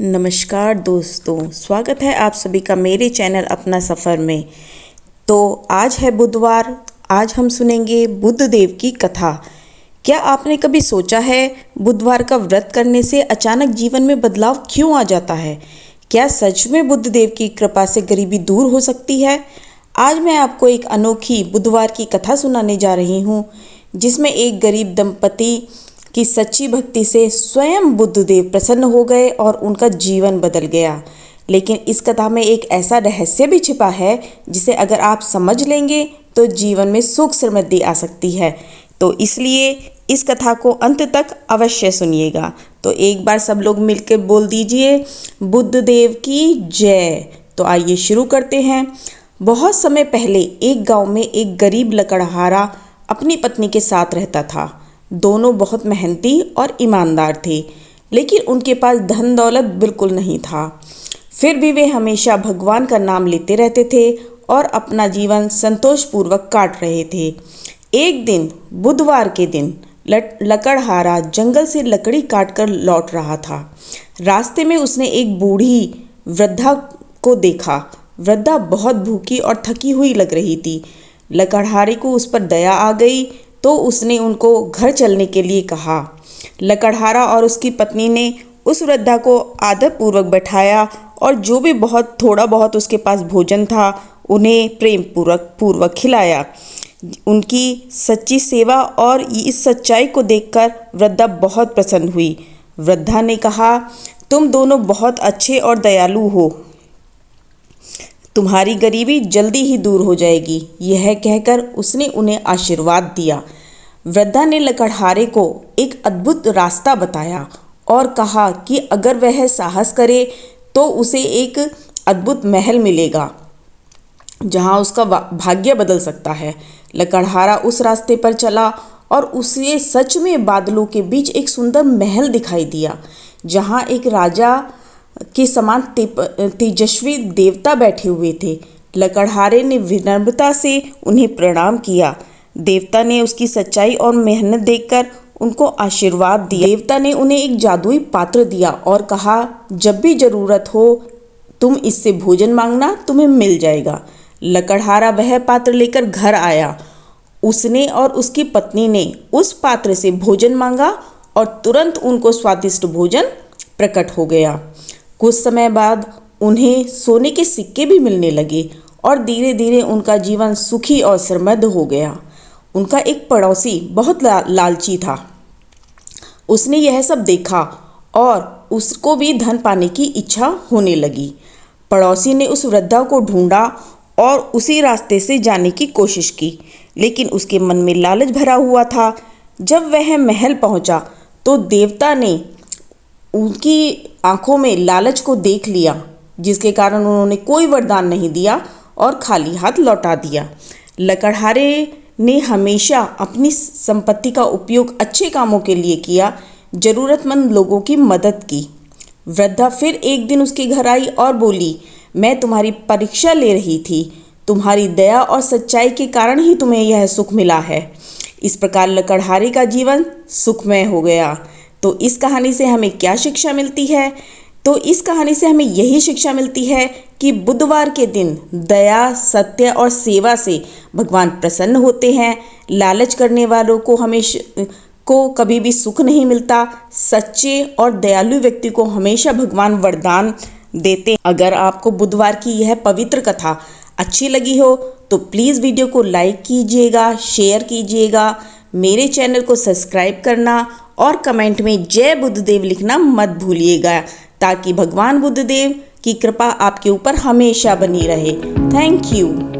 नमस्कार दोस्तों, स्वागत है आप सभी का मेरे चैनल अपना सफ़र में। तो आज है बुधवार। आज हम सुनेंगे बुद्ध देव की कथा। क्या आपने कभी सोचा है बुधवार का व्रत करने से अचानक जीवन में बदलाव क्यों आ जाता है? क्या सच में बुद्ध देव की कृपा से गरीबी दूर हो सकती है? आज मैं आपको एक अनोखी बुधवार की कथा सुनाने जा रही हूँ, जिसमें एक गरीब दंपति की सच्ची भक्ति से स्वयं बुद्ध देव प्रसन्न हो गए और उनका जीवन बदल गया। लेकिन इस कथा में एक ऐसा रहस्य भी छिपा है जिसे अगर आप समझ लेंगे तो जीवन में सुख समृद्धि आ सकती है। तो इसलिए इस कथा को अंत तक अवश्य सुनिएगा। तो एक बार सब लोग मिलकर बोल दीजिए, बुद्ध देव की जय। तो आइए शुरू करते हैं। बहुत समय पहले एक गांव में एक गरीब लकड़हारा अपनी पत्नी के साथ रहता था। दोनों बहुत मेहनती और ईमानदार थे, लेकिन उनके पास धन दौलत बिल्कुल नहीं था। फिर भी वे हमेशा भगवान का नाम लेते रहते थे और अपना जीवन संतोषपूर्वक काट रहे थे। एक दिन बुधवार के दिन लकड़हारा जंगल से लकड़ी काटकर लौट रहा था। रास्ते में उसने एक बूढ़ी वृद्धा को देखा। वृद्धा बहुत भूखी और थकी हुई लग रही थी। लकड़हारे को उस पर दया आ गई तो उसने उनको घर चलने के लिए कहा। लकड़हारा और उसकी पत्नी ने उस वृद्धा को आदरपूर्वक बैठाया और जो भी थोड़ा बहुत उसके पास भोजन था उन्हें प्रेम पूर्वक खिलाया। उनकी सच्ची सेवा और इस सच्चाई को देखकर वृद्धा बहुत प्रसन्न हुई। वृद्धा ने कहा, तुम दोनों बहुत अच्छे और दयालु हो। तुम्हारी गरीबी जल्दी ही दूर हो जाएगी। यह कहकर उसने उन्हें आशीर्वाद दिया। वृद्धा ने लकड़हारे को एक अद्भुत रास्ता बताया और कहा कि अगर वह साहस करे तो उसे एक अद्भुत महल मिलेगा जहां उसका भाग्य बदल सकता है। लकड़हारा उस रास्ते पर चला और उसे सच में बादलों के बीच एक सुंदर महल दिखाई दिया, जहां एक राजा के समान तेजस्वी देवता बैठे हुए थे। लकड़हारे ने विनम्रता से उन्हें प्रणाम किया। देवता ने उसकी सच्चाई और मेहनत देखकर उनको आशीर्वाद दिया। देवता ने उन्हें एक जादुई पात्र दिया और कहा, जब भी जरूरत हो तुम इससे भोजन मांगना, तुम्हें मिल जाएगा। लकड़हारा वह पात्र लेकर घर आया। उसने और उसकी पत्नी ने उस पात्र से भोजन मांगा और तुरंत उनको स्वादिष्ट भोजन प्रकट हो गया। कुछ समय बाद उन्हें सोने के सिक्के भी मिलने लगे और धीरे धीरे उनका जीवन सुखी और समृद्ध हो गया। उनका एक पड़ोसी बहुत लालची था। उसने यह सब देखा और उसको भी धन पाने की इच्छा होने लगी। पड़ोसी ने उस वृद्धा को ढूंढा और उसी रास्ते से जाने की कोशिश की, लेकिन उसके मन में लालच भरा हुआ था। जब वह महल पहुंचा तो देवता ने उनकी आंखों में लालच को देख लिया, जिसके कारण उन्होंने कोई वरदान नहीं दिया और खाली हाथ लौटा दिया। लकड़हारे ने हमेशा अपनी संपत्ति का उपयोग अच्छे कामों के लिए किया, जरूरतमंद लोगों की मदद की। वृद्धा फिर एक दिन उसके घर आई और बोली, मैं तुम्हारी परीक्षा ले रही थी। तुम्हारी दया और सच्चाई के कारण ही तुम्हें यह सुख मिला है। इस प्रकार लकड़हारे का जीवन सुखमय हो गया। तो इस कहानी से हमें क्या शिक्षा मिलती है? तो इस कहानी से हमें यही शिक्षा मिलती है कि बुधवार के दिन दया, सत्य और सेवा से भगवान प्रसन्न होते हैं। लालच करने वालों को कभी भी सुख नहीं मिलता। सच्चे और दयालु व्यक्ति को हमेशा भगवान वरदान देते हैं। अगर आपको बुधवार की यह पवित्र कथा अच्छी लगी हो तो प्लीज़ वीडियो को लाइक कीजिएगा, शेयर कीजिएगा, मेरे चैनल को सब्सक्राइब करना और कमेंट में जय बुद्धदेव लिखना मत भूलिएगा, ताकि भगवान बुद्धदेव की कृपा आपके ऊपर हमेशा बनी रहे। Thank you.